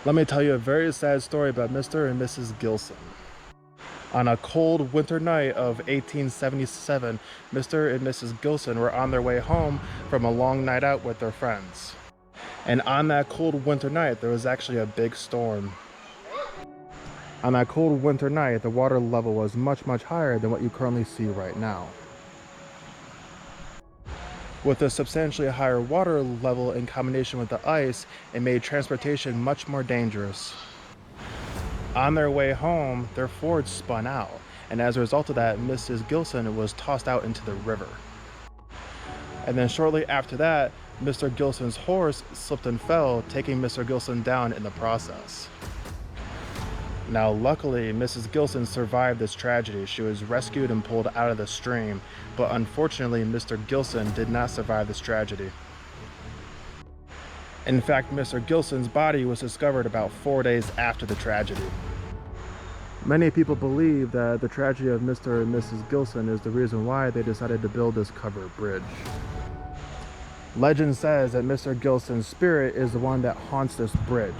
Let me tell you a very sad story about Mr. and Mrs. Gilson. On a cold winter night of 1877, Mr. and Mrs. Gilson were on their way home from a long night out with their friends. And on that cold winter night, there was actually a big storm. On that cold winter night, the water level was much higher than what you currently see right now. With a substantially higher water level in combination with the ice, it made transportation much more dangerous. On their way home, their Ford spun out, and as a result of that, Mrs. Gilson was tossed out into the river. And then shortly after that, Mr. Gilson's horse slipped and fell, taking Mr. Gilson down in the process. Now, luckily, Mrs. Gilson survived this tragedy. She was rescued and pulled out of the stream, but unfortunately, Mr. Gilson did not survive this tragedy. In fact, Mr. Gilson's body was discovered about 4 days after the tragedy. Many people believe that the tragedy of Mr. and Mrs. Gilson is the reason why they decided to build this covered bridge. Legend says that Mr. Gilson's spirit is the one that haunts this bridge.